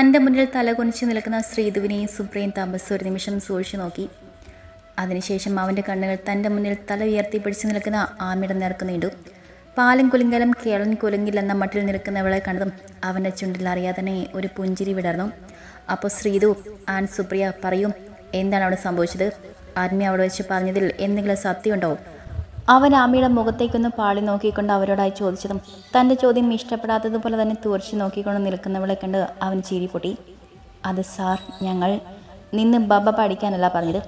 തൻ്റെ മുന്നിൽ തലകുനിച്ച് നിൽക്കുന്ന ശ്രീധുവിനെയും സുപ്രയും തപസ് ഒരു നിമിഷം സൂക്ഷിച്ചു നോക്കി. അതിനുശേഷം അവൻ്റെ കണ്ണുകൾ തൻ്റെ മുന്നിൽ തല ഉയർത്തി പിടിച്ചു നിൽക്കുന്ന ആമിയുടെ നേർക്ക് നീണ്ടു. പാലും കുലുങ്കലും കേളൻ കുലുങ്ങില്ലെന്ന മട്ടിൽ നിൽക്കുന്നവളെ കണ്ടതും അവൻ്റെ ചുണ്ടിൽ അറിയാതെ തന്നെ ഒരു പുഞ്ചിരി വിടർന്നു. അപ്പോൾ ശ്രീധു ആൻഡ് സുപ്രിയ, പറയൂ, എന്താണ് അവിടെ സംഭവിച്ചത്? ആത്മീയ അവിടെ വെച്ച് പറഞ്ഞതിൽ എന്തെങ്കിലും സത്യമുണ്ടോ? അവൻ ആമിയുടെ മുഖത്തേക്കൊന്ന് പാളി നോക്കിക്കൊണ്ട് അവരോടായി ചോദിച്ചതും തൻ്റെ ചോദ്യം ഇഷ്ടപ്പെടാത്തതുപോലെ തന്നെ തുറച്ചു നോക്കിക്കൊണ്ട് നിൽക്കുന്നവളെ കണ്ട് അവൻ ചിരി പൊട്ടി. അത് സാർ, ഞങ്ങൾ നിന്ന് ബബ പഠിക്കാനല്ല പറഞ്ഞത്.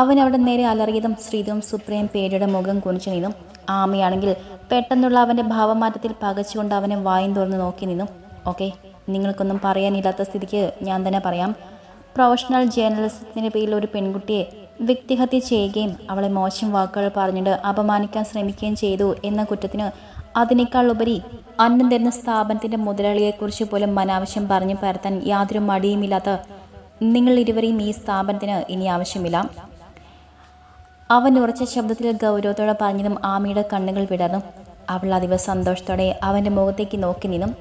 അവൻ അവിടെ നേരെ അലറിയതും ശ്രീധുവും സുപ്രിയയും പേടിയുടെ മുഖം കുനിച്ചു നിന്നും. ആമയാണെങ്കിൽ പെട്ടെന്നുള്ള അവൻ്റെ ഭാവമാറ്റത്തിൽ പകച്ചുകൊണ്ട് അവനെ വായും തുറന്ന് നോക്കി നിന്നു. ഓക്കെ, നിങ്ങൾക്കൊന്നും പറയാനില്ലാത്ത സ്ഥിതിക്ക് ഞാൻ തന്നെ പറയാം. പ്രൊഫഷണൽ ജേർണലിസത്തിൻ്റെ പേരിൽ ഒരു പെൺകുട്ടിയെ വ്യക്തിഹത്യ ചെയ്യുകയും അവളെ മോശം വാക്കുകൾ പറഞ്ഞിട്ട് അപമാനിക്കാൻ ശ്രമിക്കുകയും ചെയ്തു എന്ന കുറ്റത്തിന് അതിനേക്കാൾ ഉപരി അന്നം തരുന്ന സ്ഥാപനത്തിൻ്റെ മുതലാളിയെക്കുറിച്ച് പോലും അനാവശ്യം പറഞ്ഞു പരത്താൻ യാതൊരു മടിയുമില്ലാത്ത നിങ്ങൾ ഇരുവരെയും ഈ സ്ഥാപനത്തിന് ഇനി ആവശ്യമില്ല. അവൻ ഉറച്ച ശബ്ദത്തിൽ ഗൗരവത്തോടെ പറഞ്ഞതും ആമിയുടെ കണ്ണുകൾ വിടർന്നു. അവൾ അതീവ സന്തോഷത്തോടെ അവൻ്റെ മുഖത്തേക്ക് നോക്കി നിന്നും.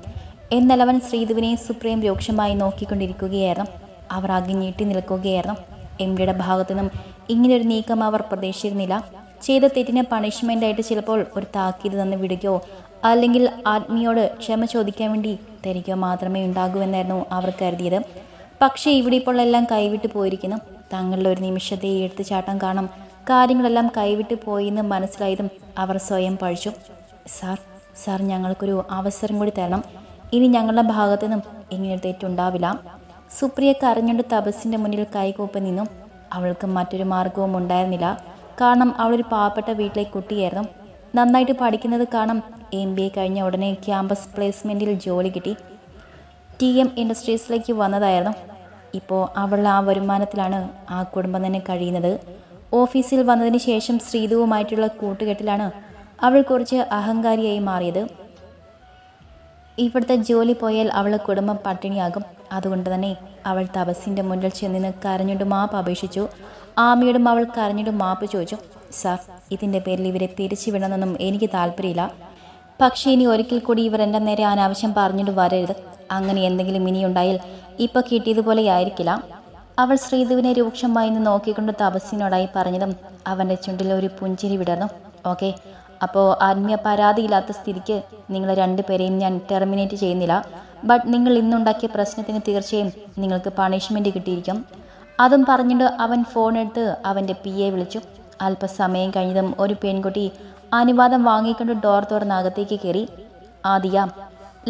എന്നാൽ അവൻ ശ്രീധുവിനെയും സുപ്രിയയും രൂക്ഷമായി നോക്കിക്കൊണ്ടിരിക്കുകയായിരുന്നു. അവർ ആകെ ഞെട്ടി നിൽക്കുകയായിരുന്നു. എംഡിയുടെ ഭാഗത്തു നിന്നും ഇങ്ങനെയൊരു നീക്കം അവർ പ്രതീക്ഷിച്ചിരുന്നില്ല. ചെയ്ത തെറ്റിന് പണിഷ്മെൻ്റായിട്ട് ചിലപ്പോൾ ഒരു താക്കീത് തന്ന് വിടുകയോ അല്ലെങ്കിൽ ആത്മിയോട് ക്ഷമ ചോദിക്കാൻ വേണ്ടി തരികയോ മാത്രമേ ഉണ്ടാകൂ എന്നായിരുന്നു അവർ കരുതിയത്. പക്ഷേ ഇവിടെ ഇപ്പോൾ എല്ലാം കൈവിട്ട് പോയിരിക്കുന്നു. തങ്ങളുടെ ഒരു നിമിഷത്തെ എടുത്തുചാട്ടം കാണും കാര്യങ്ങളെല്ലാം കൈവിട്ട് പോയെന്ന് മനസ്സിലായതും അവർ സ്വയം പഴിച്ചു. സാർ, ഞങ്ങൾക്കൊരു അവസരം കൂടി തരണം. ഇനി ഞങ്ങളുടെ ഭാഗത്തു നിന്നും ഇങ്ങനൊരു തെറ്റുണ്ടാവില്ല. സുപ്രിയ കരഞ്ഞുകൊണ്ട് തപസ്സിൻ്റെ മുന്നിൽ കൈകൂപ്പി നിന്നു. അവൾക്ക് മറ്റൊരു മാർഗവും ഉണ്ടായിരുന്നില്ല. കാരണം അവളൊരു പാവപ്പെട്ട വീട്ടിലെ കുട്ടിയായിരുന്നു. നന്നായിട്ട് പഠിക്കുന്നത് കാരണം MBA കഴിഞ്ഞ ഉടനെ ക്യാമ്പസ് പ്ലേസ്മെൻറ്റിൽ ജോലി കിട്ടി. TM ഇൻഡസ്ട്രീസിലേക്ക് വന്നതായിരുന്നു. ഇപ്പോൾ അവൾ ആ വരുമാനത്തിലാണ് ആ കുടുംബം തന്നെ കഴിയുന്നത്. ഓഫീസിൽ വന്നതിന് ശേഷം ശ്രീധുവുമായിട്ടുള്ള കൂട്ടുകെട്ടിലാണ് അവൾ കുറച്ച് അഹങ്കാരിയായി മാറിയത്. ഇവിടുത്തെ ജോലി പോയാൽ അവളെ കുടുംബം പട്ടിണിയാകും. അതുകൊണ്ട് തന്നെ അവൾ തപസ്സിൻ്റെ മുന്നിൽ ചെന്നിന്ന് കരഞ്ഞിട്ട് മാപ്പ് അപേക്ഷിച്ചു. ആമിയോടും അവൾ കരഞ്ഞിട്ട് മാപ്പ് ചോദിച്ചു. സാർ, ഇതിൻ്റെ പേരിൽ ഇവരെ പിരിച്ചു വിടണമെന്നൊന്നും എനിക്ക് താല്പര്യമില്ല. പക്ഷേ ഇനി ഒരിക്കൽ കൂടി ഇവർ എൻ്റെ നേരെ അനാവശ്യം പറഞ്ഞിട്ട് വരരുത്. അങ്ങനെ എന്തെങ്കിലും ഇനിയുണ്ടായാൽ ഇപ്പോൾ കിട്ടിയതുപോലെ ആയിരിക്കില്ല. അവൾ ശ്രീധുവിനെ രൂക്ഷമായി നിന്ന് നോക്കിക്കൊണ്ട് തപസ്സിനോടായി പറഞ്ഞതും അവൻ്റെ ചുണ്ടിൽ ഒരു പുഞ്ചിരി വിടർന്നു. ഓക്കെ, അപ്പോൾ ആത്മീയ പരാതിയില്ലാത്ത സ്ഥിതിക്ക് നിങ്ങൾ രണ്ടുപേരെയും ഞാൻ ടെർമിനേറ്റ് ചെയ്യുന്നില്ല. ബട്ട് നിങ്ങൾ ഇന്നുണ്ടാക്കിയ പ്രശ്നത്തിന് തീർച്ചയായും നിങ്ങൾക്ക് പണിഷ്മെൻറ്റ് കിട്ടിയിരിക്കും. അതും പറഞ്ഞിട്ട് അവൻ ഫോണെടുത്ത് അവൻ്റെ PA വിളിച്ചു. അല്പസമയം കഴിഞ്ഞതും ഒരു പെൺകുട്ടി അനുവാദം വാങ്ങിക്കൊണ്ട് ഡോർ തുറന്ന് അകത്തേക്ക് കയറി. ആദിയ,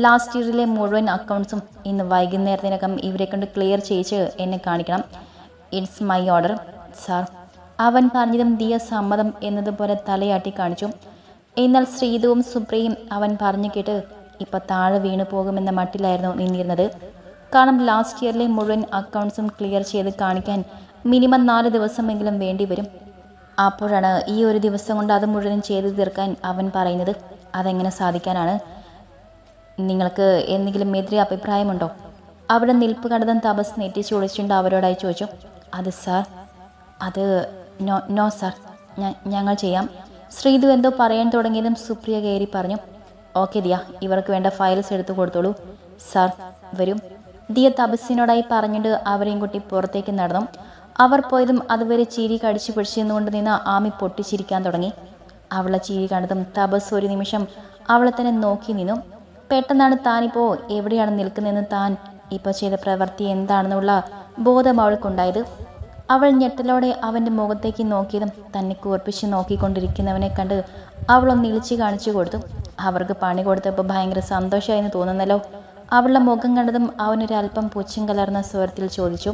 ലാസ്റ്റ് ഇയറിലെ മുഴുവൻ അക്കൗണ്ട്സും ഇന്ന് വൈകുന്നേരത്തിനകം ഇവരെ കൊണ്ട് ക്ലിയർ ചെയ്യിച്ച് എന്നെ കാണിക്കണം. It's my order sir. അവൻ പറഞ്ഞതും ദിയ സമ്മതം എന്നതുപോലെ തലയാട്ടി കാണിച്ചു. എന്നാൽ ശ്രീധുവും സുപ്രിയയും അവൻ പറഞ്ഞു കേട്ട് ഇപ്പം താഴെ വീണു പോകുമെന്ന മട്ടിലായിരുന്നു നിന്നിരുന്നത്. കാരണം ലാസ്റ്റ് ഇയറിലെ മുഴുവൻ അക്കൗണ്ട്സും ക്ലിയർ ചെയ്ത് കാണിക്കാൻ മിനിമം 4 ദിവസമെങ്കിലും വേണ്ടി വരും. അപ്പോഴാണ് ഈ ഒരു ദിവസം കൊണ്ട് അത് മുഴുവൻ ചെയ്ത് തീർക്കാൻ അവൻ പറയുന്നത്. അതെങ്ങനെ സാധിക്കാനാണ്? നിങ്ങൾക്ക് എന്തെങ്കിലും എതിരെ അഭിപ്രായമുണ്ടോ? അവിടെ നിൽപ്പ് കണ്ടതും തപസ് നെറ്റിച്ച് ഒളിച്ചുകൊണ്ട് അവരോടായി ചോദിച്ചു. അത് സാർ, അത് നോ സാർ, ഞങ്ങൾ ചെയ്യാം. ശ്രീധു എന്തോ പറയാൻ തുടങ്ങിയതും സുപ്രിയ കയറി പറഞ്ഞു. ഓക്കെ ദിയ, ഇവർക്ക് വേണ്ട ഫയൽസ് എടുത്തു കൊടുത്തോളൂ. സാർ, വരും. ദിയ തപസ്സിനോടായി പറഞ്ഞിട്ട് അവരെയും കുട്ടി പുറത്തേക്ക് നടന്നു. അവർ പോയതും അതുവരെ ചിരി കടിച്ചു പിടിച്ചിരുന്നുകൊണ്ട് നിന്ന് ആമി പൊട്ടിച്ചിരിക്കാൻ തുടങ്ങി. അവളെ ചിരി കണ്ടതും തപസ് ഒരു നിമിഷം അവളെ തന്നെ നോക്കി നിന്നു. പെട്ടെന്നാണ് താനിപ്പോൾ എവിടെയാണ് നിൽക്കുന്നതെന്ന് താൻ ഇപ്പോൾ ചെയ്ത പ്രവൃത്തി എന്താണെന്നുള്ള ബോധം അവൾക്കുണ്ടായത്. അവൾ ഞെട്ടലോടെ അവൻ്റെ മുഖത്തേക്ക് നോക്കിയതും തന്നെ കൂർപ്പിച്ച് നോക്കിക്കൊണ്ടിരിക്കുന്നവനെ കണ്ട് അവളൊന്ന് ഇളിച്ച് കാണിച്ചു കൊടുത്തു. അവർക്ക് പണി കൊടുത്തപ്പോൾ ഭയങ്കര സന്തോഷമായെന്ന് തോന്നുന്നല്ലോ. അവളുടെ മുഖം കണ്ടതും അവനൊരല്പം പുച്ഛം കലർന്ന സ്വരത്തിൽ ചോദിച്ചു.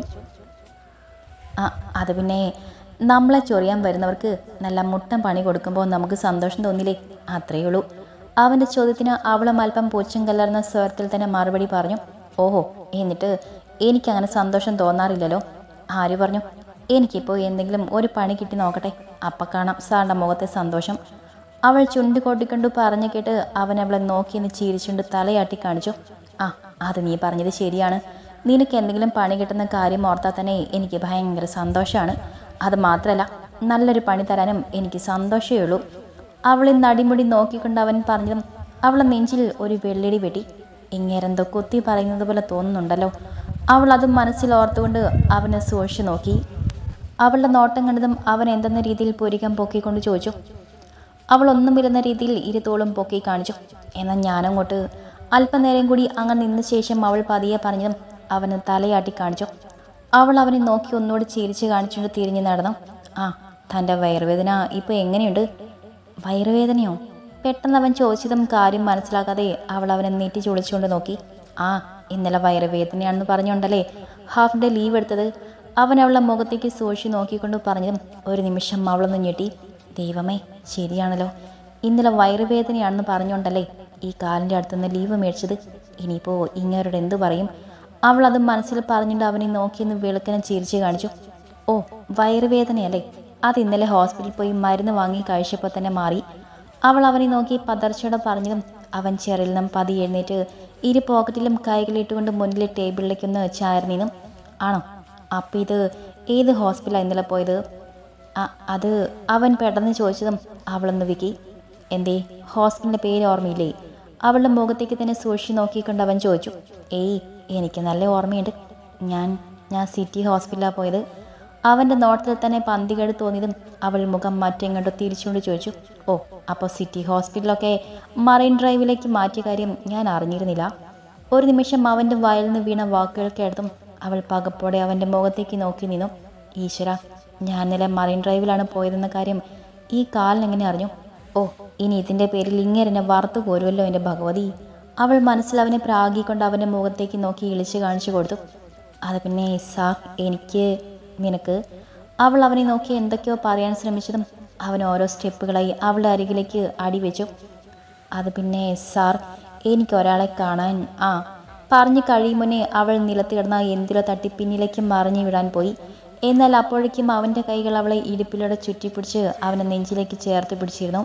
അത് പിന്നെ നമ്മളെ ചൊറിയാൻ വരുന്നവർക്ക് നല്ല മുട്ടൻ പണി കൊടുക്കുമ്പോൾ നമുക്ക് സന്തോഷം തോന്നില്ലേ? അത്രയേ ഉള്ളൂ. അവൻ്റെ ചോദ്യത്തിന് അവളും അല്പം പുച്ഛം കലർന്ന സ്വരത്തിൽ തന്നെ മറുപടി പറഞ്ഞു. ഓഹോ, എന്നിട്ട് എനിക്കങ്ങനെ സന്തോഷം തോന്നാറില്ലല്ലോ. ആര് പറഞ്ഞു? എനിക്കിപ്പോൾ എന്തെങ്കിലും ഒരു പണി കിട്ടി നോക്കട്ടെ, അപ്പം കാണാം സാറിൻ്റെ മുഖത്തെ സന്തോഷം. അവൾ ചുണ്ട് കൊട്ടിക്കൊണ്ട് പറഞ്ഞു കേട്ട് അവൻ അവളെ നോക്കിയെന്ന് ചിരിച്ചുകൊണ്ട് തലയാട്ടി കാണിച്ചു. അത് നീ പറഞ്ഞത് ശരിയാണ്. നിനക്ക് എന്തെങ്കിലും പണി കിട്ടുന്ന കാര്യം ഓർത്താൽ തന്നെ എനിക്ക് ഭയങ്കര സന്തോഷമാണ്. അത് മാത്രമല്ല, നല്ലൊരു പണി തരാനും എനിക്ക് സന്തോഷമേ ഉള്ളൂ. അവളെ നടിമുടി നോക്കിക്കൊണ്ട് അവൻ പറഞ്ഞതും അവളെ നെഞ്ചിൽ ഒരു വെള്ളിടി വെട്ടി. ഇങ്ങേരെന്തോ കുത്തി പറയുന്നത് പോലെ തോന്നുന്നുണ്ടല്ലോ. അവൾ അതും മനസ്സിൽ ഓർത്തുകൊണ്ട് അവനെ സൂക്ഷിച്ചു നോക്കി. അവളുടെ നോട്ടം കണ്ടതും അവൻ എന്തെന്ന രീതിയിൽ പുരികം പൊക്കിക്കൊണ്ട് ചോദിച്ചു. അവൾ ഒന്നുമില്ലെന്ന രീതിയിൽ ഇരുത്തോളും പൊക്കി കാണിച്ചു. എന്നാൽ ഞാനങ്ങോട്ട് അല്പനേരം കൂടി അങ്ങ് നിന്ന ശേഷം അവൾ പതിയെ പറഞ്ഞതും അവന് തലയാട്ടി കാണിച്ചു. അവൾ അവനെ നോക്കി ഒന്നുകൂടി ചിരിച്ച് കാണിച്ചുകൊണ്ട് തിരിഞ്ഞു നടന്നു. ആ, തൻ്റെ വയറുവേദന ഇപ്പോൾ എങ്ങനെയുണ്ട്? വയറുവേദനയോ? പെട്ടെന്ന് അവൻ ചോദിച്ചതും കാര്യം മനസ്സിലാക്കാതെ അവൾ അവനെ നീട്ടി ചൊളിച്ചുകൊണ്ട് നോക്കി. ആ, ഇന്നലെ വയറുവേദനയാണെന്ന് പറഞ്ഞുകൊണ്ടല്ലേ ഹാഫ് ഡേ ലീവ് എടുത്തത്? അവൻ അവളുടെ മുഖത്തേക്ക് സൂക്ഷിച്ച് നോക്കിക്കൊണ്ട് പറഞ്ഞതും ഒരു നിമിഷം അവളൊന്ന് ഞെട്ടി. ദൈവമേ, ശരിയാണല്ലോ, ഇന്നലെ വയറുവേദനയാണെന്ന് പറഞ്ഞുകൊണ്ടല്ലേ ഈ കാലിൻ്റെ അടുത്തുനിന്ന് ലീവ് മേടിച്ചത്? ഇനിയിപ്പോൾ ഇങ്ങേരോട് എന്തു പറയും? അവൾ അത് മനസ്സിൽ പറഞ്ഞുകൊണ്ട് അവനെ നോക്കിയെന്ന് വെളുക്കനെ ചിരിച്ച് കാണിച്ചു. ഓ, വയറുവേദനയല്ലേ? അത് ഇന്നലെ ഹോസ്പിറ്റലിൽ പോയി മരുന്ന് വാങ്ങി കഴിച്ചപ്പോൾ തന്നെ മാറി. അവൾ അവനെ നോക്കി പതർച്ചയോടെ പറഞ്ഞതും അവൻ ചെറിയിൽ നിന്നും പതി എഴുന്നേറ്റ് ഇരു പോക്കറ്റിലും കൈകളിട്ടുകൊണ്ട് മുന്നിലെ ടേബിളിലേക്കൊന്ന് ചായർന്നീനും. ആണോ? അപ്പം ഇത് ഏത് ഹോസ്പിറ്റലാണ് ഇന്നലെ പോയത്? അത് അവൻ പെട്ടെന്ന് ചോദിച്ചതും അവളൊന്ന് വിക്കി. എന്തേ, ഹോസ്പിറ്റലിൻ്റെ പേര് ഓർമ്മയില്ലേ? അവളുടെ മുഖത്തേക്ക് തന്നെ സൂക്ഷിച്ച് നോക്കിക്കൊണ്ട് അവൻ ചോദിച്ചു. ഏയ്, എനിക്ക് നല്ല ഓർമ്മയുണ്ട്. ഞാൻ സിറ്റി ഹോസ്പിറ്റലാണ് പോയത്. അവൻ്റെ നോട്ടത്തിൽ തന്നെ പന്തികേട് തോന്നിയതും അവൾ മുഖം മറ്റെങ്ങോട്ടോ തിരിച്ചുകൊണ്ട് ചോദിച്ചു. ഓ, അപ്പോൾ സിറ്റി ഹോസ്പിറ്റലൊക്കെ മറൈൻ ഡ്രൈവിലേക്ക് മാറ്റിയ കാര്യം ഞാൻ അറിഞ്ഞിരുന്നില്ല. ഒരു നിമിഷം അവൻ്റെ വായിൽ നിന്ന് വീണ വാക്കുകൾ കേട്ടതും അവൾ പകപ്പോടെ അവൻ്റെ മുഖത്തേക്ക് നോക്കി നിന്നു. ഈശ്വര, ഞാൻ ഇന്നലെ മറൈൻ ഡ്രൈവിലാണ് പോയതെന്ന കാര്യം ഈ കാലിനെങ്ങനെ അറിഞ്ഞു? ഓ, ഇനി ഇതിൻ്റെ പേരിൽ ഇങ്ങനെ വറുത്തു കോരുമല്ലോ എൻ്റെ ഭഗവതി. അവൾ മനസ്സിൽ അവനെ പ്രാഗിക്കൊണ്ട് അവൻ്റെ മുഖത്തേക്ക് നോക്കി ഇളിച്ച് കാണിച്ചു കൊടുത്തു. അത് പിന്നെ സാർ, നിനക്ക് അവൾ അവനെ നോക്കി എന്തൊക്കെയോ പറയാൻ ശ്രമിച്ചതും അവൻ ഓരോ സ്റ്റെപ്പുകളായി അവളുടെ അരികിലേക്ക് അടിവെച്ചു. അത് പിന്നെ സാർ, എനിക്കൊരാളെ കാണാൻ. പറഞ്ഞു കഴിയും മുന്നേ അവൾ നിലത്ത് കിടന്ന എന്തിലോ തട്ടി പിന്നിലേക്ക് മറിഞ്ഞു വിടാൻ പോയി. എന്നാൽ അപ്പോഴേക്കും അവൻ്റെ കൈകൾ അവളെ ഇടുപ്പിലൂടെ ചുറ്റിപ്പിടിച്ച് അവനെ നെഞ്ചിലേക്ക് ചേർത്ത് പിടിച്ചിരുന്നു.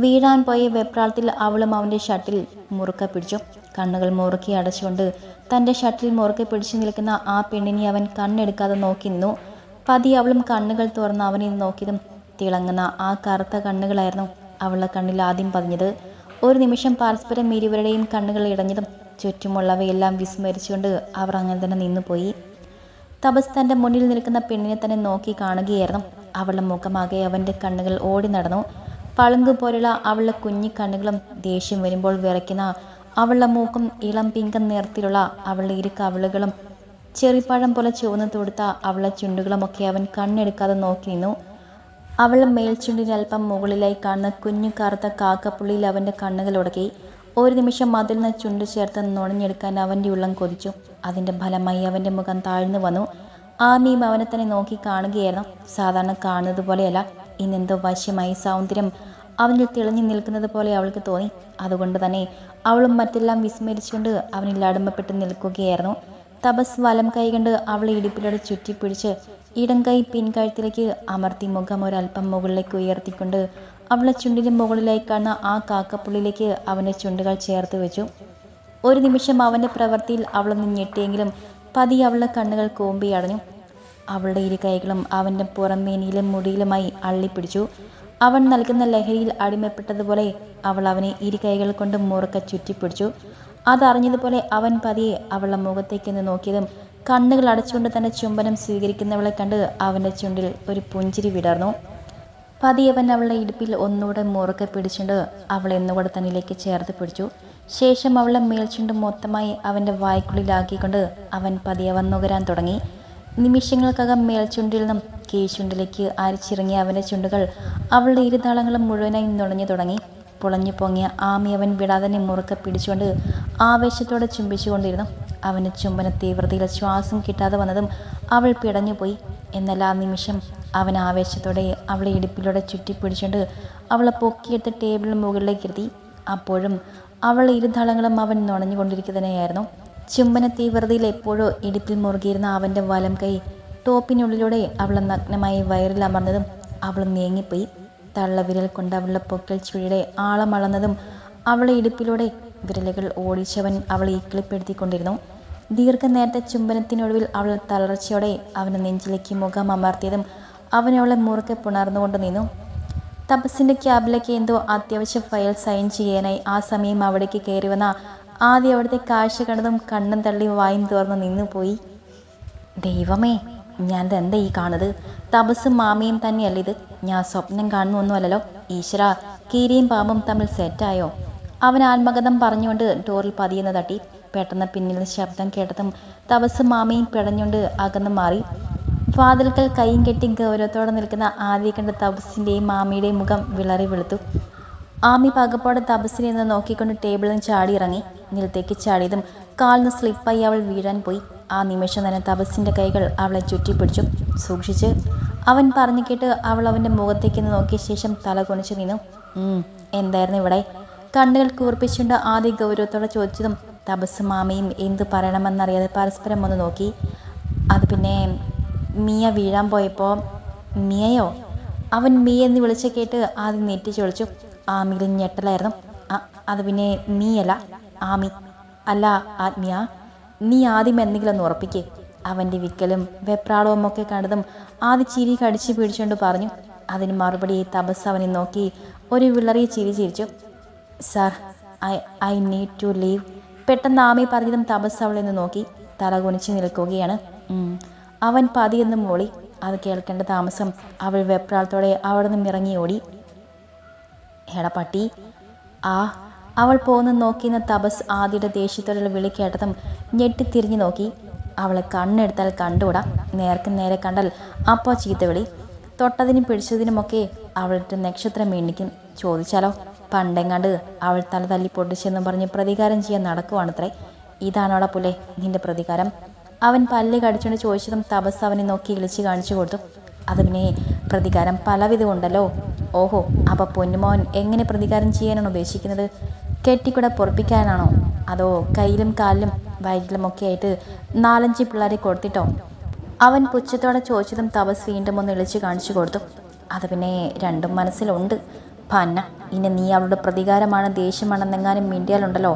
വീഴാൻ പോയ വെപ്രാളത്തിൽ അവളും അവൻ്റെ ഷട്ടിൽ മുറുക്കെ പിടിച്ചു. കണ്ണുകൾ മുറുക്കി അടച്ചുകൊണ്ട് തൻ്റെ ഷട്ടിൽ മുറുക്കെ പിടിച്ചു നിൽക്കുന്ന ആ പെണ്ണിനെ അവൻ കണ്ണെടുക്കാതെ നോക്കി നിന്നു. പതി അവളും കണ്ണുകൾ തുറന്ന് അവനെ നോക്കിയതും തിളങ്ങുന്ന ആ കറുത്ത കണ്ണുകളായിരുന്നു അവളുടെ കണ്ണിൽ ആദ്യം പതിഞ്ഞത്. ഒരു നിമിഷം പരസ്പരം ഇരുവരുടെയും കണ്ണുകൾ ഇടഞ്ഞതും ചുറ്റുമുള്ളവയെല്ലാം വിസ്മരിച്ചുകൊണ്ട് അവർ അങ്ങനെ തന്നെ നിന്നുപോയി. തപസ് തൻ്റെ മുന്നിൽ നിൽക്കുന്ന പെണ്ണിനെ തന്നെ നോക്കി കാണുകയായിരുന്നു. അവളുടെ മുഖമാകെ അവൻ്റെ കണ്ണുകൾ ഓടി നടന്നു. പളുങ്ക് പോലുള്ള അവളുടെ കുഞ്ഞി കണ്ണുകളും ദേഷ്യം വരുമ്പോൾ വിറയ്ക്കുന്ന അവളുടെ മൂക്കും ഇളം പിങ്കം നിറത്തിലുള്ള അവളുടെ ഇരു കവിളുകളും ചെറിപ്പഴം പോലെ ചുവന്ന് തൊടുത്ത അവളുടെ ചുണ്ടുകളുമൊക്കെ അവൻ കണ്ണെടുക്കാതെ നോക്കി നിന്നു. അവളുടെ മേൽച്ചുണ്ടിനൽപ്പം മുകളിലായി കാണുന്ന കുഞ്ഞു കറുത്ത കാക്കപ്പുള്ളിയിൽ അവൻ്റെ കണ്ണുകൾ ഉടക്കി. ഒരു നിമിഷം അതിൽ നിന്ന് ചുണ്ടു ചേർത്ത് നുണഞ്ഞെടുക്കാൻ അവൻ്റെ ഉള്ളം കൊതിച്ചു. അതിൻ്റെ ഫലമായി അവൻ്റെ മുഖം താഴ്ന്നു വന്നു. ആമിയും അവനെ തന്നെ നോക്കി കാണുകയായിരുന്നു. സാധാരണ കാണുന്നത് പോലെയല്ല, ഇന്നെന്തോ വശ്യമായി സൗന്ദര്യം അവനിൽ തെളിഞ്ഞു നിൽക്കുന്നത് പോലെ അവൾക്ക് തോന്നി. അതുകൊണ്ട് തന്നെ അവളും മറ്റെല്ലാം വിസ്മരിച്ചുകൊണ്ട് അവനിൽ അടിമപ്പെട്ട് നിൽക്കുകയായിരുന്നു. തപസ് വലം കൈ കൊണ്ട് അവളെ ഇടുപ്പിലൂടെ ചുറ്റിപ്പിടിച്ച് ഇടം കൈ പിൻകഴുത്തിലേക്ക് അമർത്തി മുഖം ഒരൽപ്പം മുകളിലേക്ക് ഉയർത്തിക്കൊണ്ട് അവളെ ചുണ്ടിന് മുകളിലായി കാണുന്ന ആ കാക്കപ്പുള്ളിലേക്ക് അവൻ്റെ ചുണ്ടുകൾ ചേർത്ത് വെച്ചു. ഒരു നിമിഷം അവൻ്റെ പ്രവൃത്തിയിൽ അവളൊന്ന് ഞെട്ടിയെങ്കിലും പതി അവളുടെ കണ്ണുകൾ കൂമ്പി അടഞ്ഞു. അവളുടെ ഇരു കൈകളും അവൻ്റെ പുറമേനിയിലും മുടിയിലുമായി അള്ളിപ്പിടിച്ചു. അവൻ നൽകുന്ന ലഹരിയിൽ അടിമപ്പെട്ടതുപോലെ അവൾ അവനെ ഇരു കൈകൾ കൊണ്ട് മുറുക്കെ ചുറ്റിപ്പിടിച്ചു. അതറിഞ്ഞതുപോലെ അവൻ പതിയെ അവളുടെ മുഖത്തേക്കൊന്ന് നോക്കിയതും കണ്ണുകൾ അടച്ചുകൊണ്ട് തന്നെ ചുംബനം സ്വീകരിക്കുന്നവളെ കണ്ട് അവൻ്റെ ചുണ്ടിൽ ഒരു പുഞ്ചിരി വിടർന്നു. പതിയവൻ അവളുടെ ഇടുപ്പിൽ ഒന്നുകൂടെ മുറുക്കെ പിടിച്ചുകൊണ്ട് അവളെ ഒന്നുകൂടെ തന്നിലേക്ക് ചേർത്ത് പിടിച്ചു. ശേഷം അവളുടെ മേൽച്ചുണ്ട് മൊത്തമായി അവൻ്റെ വായ്ക്കുള്ളിലാക്കിക്കൊണ്ട് അവൻ പതിയെ വന്നുകരാൻ തുടങ്ങി. നിമിഷങ്ങൾക്കകം മേൽച്ചുണ്ടിൽ നിന്നും കീഴ്ചുണ്ടിലേക്ക് അരിച്ചിറങ്ങിയ അവൻ്റെ ചുണ്ടുകൾ അവളുടെ ഇരുതാളങ്ങളും മുഴുവനായി നുണഞ്ഞു തുടങ്ങി. പുളഞ്ഞു പൊങ്ങിയ ആമി അവൻ വിടാതെ മുറുക്കെ പിടിച്ചുകൊണ്ട് ആവേശത്തോടെ ചുംബിച്ചുകൊണ്ടിരുന്നു. അവന് ചുംബന തീവ്രതയിൽ ശ്വാസം കിട്ടാതെ വന്നതും അവൾ പിടഞ്ഞുപോയി. എന്നാൽ ആ നിമിഷം അവൻ ആവേശത്തോടെ അവളെ ഇടുപ്പിലൂടെ ചുറ്റിപ്പിടിച്ചുകൊണ്ട് അവളെ പൊക്കിയെടുത്ത് ടേബിളിന് മുകളിലേക്ക് ഇരുത്തി. അപ്പോഴും അവളുടെ ഇരുതാളങ്ങളും അവൻ നുണഞ്ഞുകൊണ്ടിരിക്കുന്നതിനെയായിരുന്നു. ചുംബന തീവ്രതയിൽ എപ്പോഴോ ഇടുപ്പിൽ മുറുകിയിരുന്ന അവൻ്റെ വലം കൈ ടോപ്പിനുള്ളിലൂടെ അവളെ നഗ്നമായി വയറിൽ അമർന്നതും അവൾ നീങ്ങിപ്പോയി. തള്ളവിരൽ കൊണ്ട് അവളുടെ പൊക്കൽ ചുഴിയുടെ ആളമളന്നതും അവളെ ഇടുപ്പിലൂടെ വിരലുകൾ ഓടിച്ചവൻ അവളെ ഇക്കിളിപ്പെടുത്തിക്കൊണ്ടിരുന്നു. ദീർഘനേരത്തെ ചുംബനത്തിനൊടുവിൽ അവൾ തളർച്ചയോടെ അവൻ്റെ നെഞ്ചിലേക്ക് മുഖം അമർത്തിയതും അവൻ അവളെ മുറുക്കെ പുണർന്നുകൊണ്ട് നിന്നു. തപസ്സിൻ്റെ ക്യാബിലേക്ക് എന്തോ അത്യാവശ്യ ഫയൽ സൈൻ ചെയ്യാനായി ആ സമയം അവിടേക്ക് കയറി വന്ന ആദ്യം അവിടുത്തെ കാഴ്ച കണ്ടതും കണ്ണും തള്ളി വായും തുറന്ന് നിന്നുപോയി. ദൈവമേ, ഞാനിതെന്താ ഈ കാണുന്നത്? തപസ്സും മാമിയും തന്നെയല്ല ഇത്? ഞാൻ സ്വപ്നം കാണുന്നൊന്നുമല്ലല്ലോ. ഈശ്വര, കീരിയും പാമ്പും തമ്മിൽ സെറ്റായോ? അവൻ ആത്മകഥം പറഞ്ഞുകൊണ്ട് ഡോറിൽ പതിയെന്ന് തട്ടി. പെട്ടെന്ന് പിന്നിൽ നിന്ന് ശബ്ദം കേട്ടതും തപസ്സും മാമിയും പിടഞ്ഞുകൊണ്ട് അകന്നു മാറി. വാതിൽക്കൽ കൈയും കെട്ടി ഗൗരവത്തോടെ നിൽക്കുന്ന ആദ്യം കണ്ട തപസ്സിൻ്റെയും മാമിയുടെയും മുഖം വിളറി വെളുത്തു. ആമി പകപ്പോടെ തപസ്സിനെ നിന്ന് നോക്കിക്കൊണ്ട് ടേബിളിൽ നിന്ന് ചാടി ഇറങ്ങി. നിലത്തേക്ക് ചാടിയതും കാലിന് സ്ലിപ്പായി അവൾ വീഴാൻ പോയി. ആ നിമിഷം തന്നെ തപസ്സിൻ്റെ കൈകൾ അവളെ ചുറ്റിപ്പിടിച്ചു. സൂക്ഷിച്ച്, അവൻ പറഞ്ഞു കേട്ട് അവൾ അവൻ്റെ മുഖത്തേക്ക് നോക്കിയ ശേഷം തല കുനിച്ചു നിന്നു. എന്തായിരുന്നു ഇവിടെ? കണ്ണുകൾ കൂർപ്പിച്ചുകൊണ്ട് ആദ്യ ഗൗരവത്തോടെ ചോദിച്ചതും തപസ്സും മാമയും എന്തു പറയണമെന്നറിയാതെ പരസ്പരം ഒന്ന് നോക്കി. അത് പിന്നെ മിയ വീഴാൻ പോയപ്പോൾ. മിയയോ? അവൻ മിയ എന്ന് വിളിച്ച കേട്ട് ആദ്യം നെറ്റി ചൊളിച്ചു. ആമിയിൽ ഞെട്ടലായിരുന്നു. അത് പിന്നെ നീയല്ല, ആമി. അല്ല ആത്മീയ, നീ ആദ്യം എന്തെങ്കിലും ഒന്ന് ഉറപ്പിക്കേ. അവൻ്റെ വിക്കലും വെപ്രാളവും ഒക്കെ കണ്ടതും ആദ്യ ചിരി കടിച്ചു പിടിച്ചുകൊണ്ട് പറഞ്ഞു. അതിന് മറുപടി തപസ് അവനെ നോക്കി ഒരു വിളറിയ ചിരി ചിരിച്ചു. Sir, I need to leave. പെട്ടെന്ന് ആമി പറഞ്ഞതും തപസ് അവളെ നിന്ന് നോക്കി തല കുനിച്ച് നിൽക്കുകയാണ്. അവൻ പതിയെന്ന് മൂളി. അത് കേൾക്കേണ്ട താമസം അവൾ വെപ്രാളത്തോടെ അവിടെ നിന്നും ഇറങ്ങി ഓടി. എടാ പട്ടി. അവൾ പോകുന്ന നോക്കിയെന്ന തപസ് ആദ്യയുടെ ദേഷ്യത്തോടുള്ള വിളി കേട്ടതും ഞെട്ടിത്തിരിഞ്ഞു നോക്കി. അവളെ കണ്ണെടുത്താൽ കണ്ടുകൂടാ, നേർക്ക് നേരെ കണ്ടാൽ അപ്പോൾ ചീത്തവിളി. തൊട്ടതിനും പിടിച്ചതിനുമൊക്കെ അവളുടെ നക്ഷത്രം എണ്ണിക്കും. ചോദിച്ചാലോ? പണ്ടെങ്ങാണ്ട് അവൾ തല തല്ലി പൊട്ടിച്ചെന്നും പറഞ്ഞ് പ്രതികാരം ചെയ്യാൻ നടക്കുവാണത്രേ. ഇതാണോടാ പുല്ലേ നിന്റെ പ്രതികാരം? അവൻ പല്ല് കടിച്ചുകൊണ്ട് ചോദിച്ചതും തപസ് അവനെ നോക്കി ഇളിച്ച് കാണിച്ചു കൊടുത്തു. അത് പിന്നെ പ്രതികാരം പലവിധമുണ്ടല്ലോ. ഓഹോ, അപ്പോൾ പൊന്നുമോൻ എങ്ങനെ പ്രതികാരം ചെയ്യാനാണ് ഉദ്ദേശിക്കുന്നത്? കെട്ടിക്കൂടെ പൊറപ്പിക്കാനാണോ? അതോ കയ്യിലും കാലിലും വയറ്റിലുമൊക്കെ ആയിട്ട് 4-5 പിള്ളേരെ കൊടുത്തിട്ടോ? അവൻ പുച്ഛത്തോടെ ചോദിച്ചതും തപസ് വീണ്ടും ഒന്ന് ഇളിച്ച് കാണിച്ചു കൊടുത്തു. അത് പിന്നെ രണ്ടും മനസ്സിലുണ്ട് പന്ന. ഇനി നീ അവളുടെ പ്രതികാരമാണ് ദേഷ്യമാണെന്നെങ്ങാനും മിണ്ടിയാലുണ്ടല്ലോ,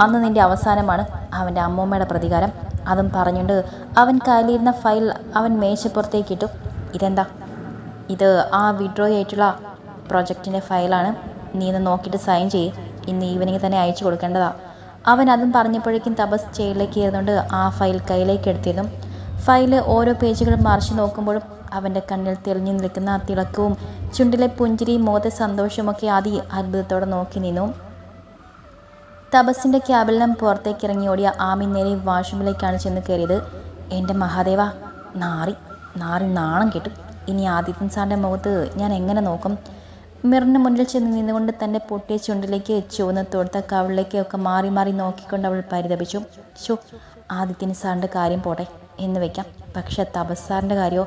അന്ന് നിന്റെ അവസാനമാണ് അവൻ്റെ അമ്മൂമ്മയുടെ പ്രതികാരം. അതും പറഞ്ഞുകൊണ്ട് അവൻ കയ്യിലിരുന്ന ഫയൽ അവൻ മേശപ്പുറത്തേക്ക് ഇട്ടു. ഇതെന്താ? ഇത് ആ വിഡ്രോ ആയിട്ടുള്ള പ്രൊജക്റ്റിൻ്റെ ഫയലാണ്. നീ ഒന്ന് നോക്കിയിട്ട് സൈൻ ചെയ്യ്. ഇന്ന് ഈവനിങ് തന്നെ അയച്ചു കൊടുക്കേണ്ടതാ. അവൻ അതും പറഞ്ഞപ്പോഴേക്കും തപസ് ചെയറിലേക്ക് ഇരുന്നുകൊണ്ട് ആ ഫയൽ കയ്യിലേക്ക് എടുത്തിരുന്നു. ഫയല് ഓരോ പേജുകളും മറിച്ച് നോക്കുമ്പോഴും അവൻ്റെ കണ്ണിൽ തെളിഞ്ഞു നിൽക്കുന്ന തിളക്കവും ചുണ്ടിലെ പുഞ്ചിരിയും മുഖത്തെ സന്തോഷവുമൊക്കെ ആദ്യ അത്ഭുതത്തോടെ നോക്കി നിന്നു. തപസ്സിൻ്റെ ക്യാബിൽ നിന്നും പുറത്തേക്ക് ഇറങ്ങി ഓടിയ ആമി നേരെ വാഷ്റൂമിലേക്കാണ് ചെന്ന് കയറിയത്. എൻ്റെ മഹാദേവ, നാറി നാണം കെട്ടു. ഇനി ആദിത്യൻ സാറിൻ്റെ മുഖത്ത് ഞാൻ എങ്ങനെ നോക്കും? മിറിന് മുന്നിൽ ചെന്ന് നിന്നുകൊണ്ട് തൻ്റെ പൊട്ടിയ ചുണ്ടിലേക്ക് ചുവന്ന് തൊടുത്ത കവിളിലേക്ക് ഒക്കെ മാറി മാറി നോക്കിക്കൊണ്ട് അവൾ പരിതപിച്ചു. ആദിത്യൻ സാറിൻ്റെ കാര്യം പോട്ടെ എന്ന് വെക്കാം, പക്ഷെ തപസ് സാറിൻ്റെ കാര്യമോ?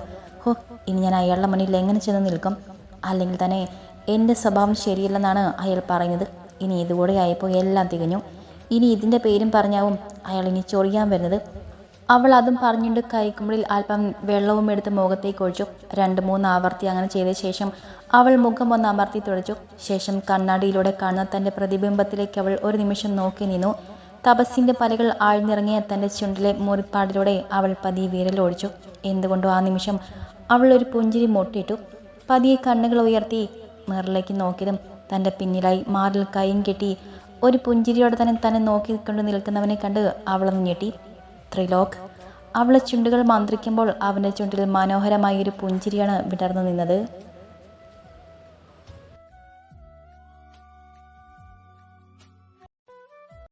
ഇനി ഞാൻ അയാളുടെ മുന്നിൽ എങ്ങനെ ചെന്ന് നിൽക്കും? അല്ലെങ്കിൽ തന്നെ എൻ്റെ സ്വഭാവം ശരിയല്ലെന്നാണ് അയാൾ പറയുന്നത്. ഇനി ഇതുകൂടെ ആയപ്പോൾ എല്ലാം തികഞ്ഞു. ഇനി ഇതിൻ്റെ പേരും പറഞ്ഞാവും അയാൾ ഇനി ചൊറിയാൻ വരുന്നത്. അവൾ അതും പറഞ്ഞുകൊണ്ട് കൈക്കുമ്പിളിൽ അല്പം വെള്ളവും എടുത്ത് മുഖത്തേക്ക് ഒഴിച്ചു. 2-3 ആവർത്തി അങ്ങനെ ചെയ്ത ശേഷം അവൾ മുഖം ഒന്ന് അമർത്തി തുടച്ചു. ശേഷം കണ്ണാടിയിലൂടെ കാണുന്ന തൻ്റെ പ്രതിബിംബത്തിലേക്ക് അവൾ ഒരു നിമിഷം നോക്കി നിന്നു. തപസ്സിൻ്റെ പലകൾ ആഴ്ന്നിറങ്ങിയ തൻ്റെ ചുണ്ടിലെ മുറിപ്പാടിലൂടെ അവൾ പതിയെ വിരലൊഴിച്ചു. എന്തുകൊണ്ടോ ആ നിമിഷം അവൾ ഒരു പുഞ്ചിരി മുട്ടിട്ടു. പതിയെ കണ്ണുകൾ ഉയർത്തി മിററിലേക്ക് നോക്കിയതും തൻ്റെ പിന്നിലായി മാറിൽ കൈയും കെട്ടി ഒരു പുഞ്ചിരിയോടെ തന്നെ നോക്കിക്കൊണ്ട് നിൽക്കുന്നവനെ കണ്ട് അവളൊന്ന് ഞെട്ടി. ത്രിലോക്. അവളെ ചുണ്ടുകൾ മന്ത്രിക്കുമ്പോൾ അവൻ്റെ ചുണ്ടിൽ മനോഹരമായ ഒരു പുഞ്ചിരിയാണ് വിടർന്നു നിന്നത്.